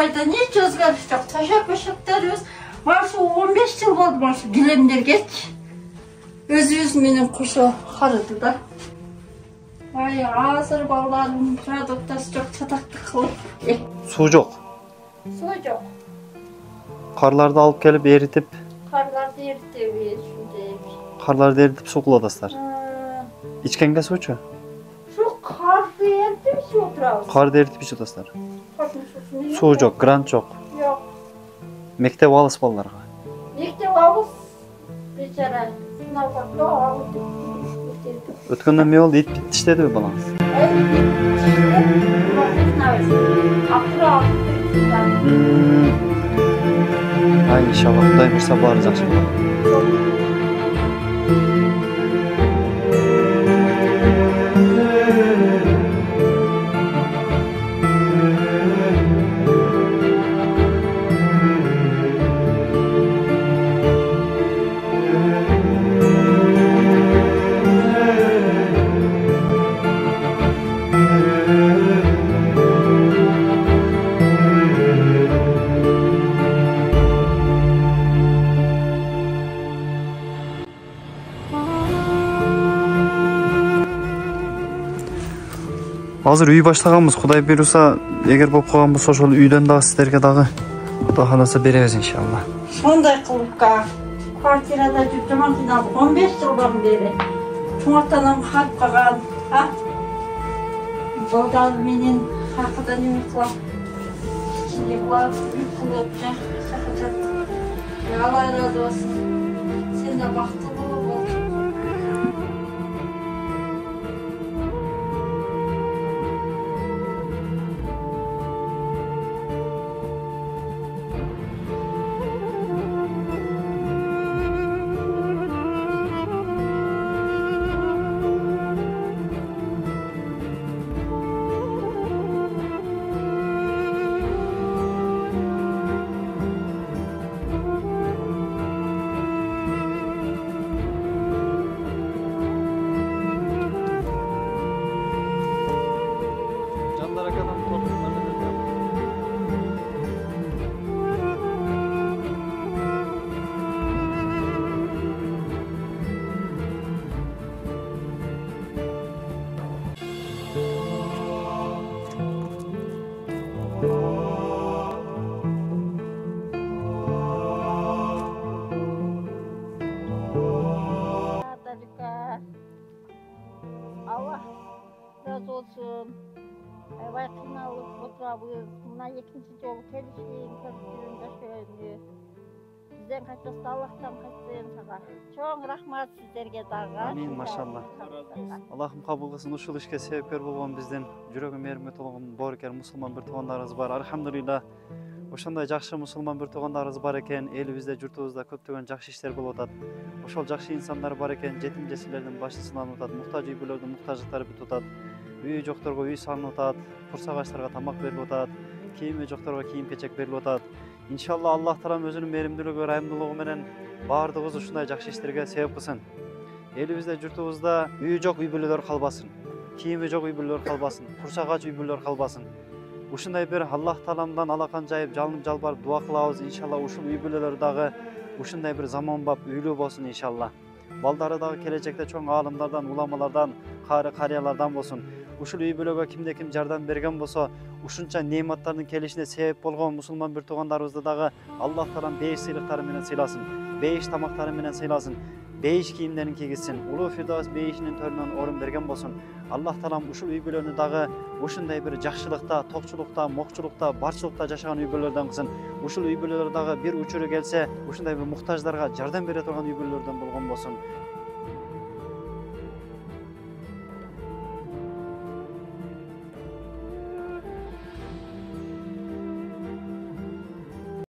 Кудайда нече өзгеріс жоқ. Төшек-бөшектерimiz машу 15 жыл болды машу гилемдергечи. Өзүбүз менен кошо карыды да. Ай, азыр балдардын продуктасы жок, чатактык кылып. Суу жок. Суу жок. Карларды алып келип эритип. Карларды эритебиз, ушундай. Карларды эритип суу кылып атасыздар. Ичкенге суучу? Суу карды эритип ичип отурабыз. Карды эритип ичип атасыздар. Суу жок, грант жок. Жок. Мектеп алыс балдарга. Мектеп алыс. Бечара. Өткөндө эмне болду? Ит бит иштедиби балаңыз? Ай, иншалла, Кудай буйрса баары жакшы болот. Азыр үй баштаганбыз. Кудай буйруса, эгер болуп калган болсо ошол үйдөн дагы сиздерге дагы Кудай кааласа беребиз иншалла. Сондай кылып квартирада жүрүп жаман кыйналдык. 15 жылдан бери. Чоңортанам калып калган. Балдар менен акыдан эме кылам. Кичине кылам, үй кылып жакшы. Алла разы болсун. Сен да бактылуу бол. Allah razı olsun. Vay kıynalıp oturabız. Buna ikinci yolu telişin, körüktürün yaşayın. Bizden kaçması Allah'tan kaçsın sana. Çok rahmat sizlerge dağı. Amin, maşallah. Allah'ım kabul kılsın. Uşul işke sebepkar bolgan bizden жүрөгү мээрим толгон боорукер мусулман бир туугандарыбыз бар. Алхамдулилlah. Ошондой жакшы мусулман бир туугандарыбыз бар экен. Элибизде, журтубузда көптөгөн жакшы иштер болуп атат. Ошол жакшы инсандар бар экен. Жетим жесирлердин башы сыналып атат. Муктаж үй бүлөлөрдүн муктаждыктары бүтүп атат. Үйү жокторго үй салынып атат. Курсагачтарга тамак берилип атат. Кийими жокторго кийим-кечек берилип атат. İnşallah Allah Taala özünün merimdiligi, rahimdiligi менен баардыгыбыз ушундай жакшы иштерге себеп кылсын. Элибизде, журтубузда үйү жок үй бүлөлөр калбасын. Кийими жок үй бүлөлөр калбасын. Курсагач үй бүлөлөр калбасын. Ушундай бир Аллах Тааламдан алакан жайып, жалынып жалбарып дуа кылабыз. İnşallah ушул үй бүлөлөр дагы ушундай бир заманбап үйлүү болсун иншалла. Балдары дагы келечекте чоң аалымдардан, уламалардан, кары карыялардан болсун. Ушул үй бүлөгө кимде ким жардам берген болсо, ушунча нематтардын келишине себеп болгон мусулман бир туугандарыбызды дагы Аллах Таалам бейиш сыйлыктары менен сыйласын. Бейиш тамактары менен сыйласын. Бейиш кийимдерин кийгизсин. Улуу Фирдавс бейишинин төрүнөн орун берген болсун. Аллах Таалам ушул үй бүлөнү дагы ушундай бир жакшылыкта, токчулукта, мокчулукта, барчылыкта жашаган үй бүлөлөрдөн кылсын. Ушул үй бүлөлөр дагы бир учуру келсе, ушундай бир муктаждарга жардам бере турган үй бүлөлөрдөн болгон болсун.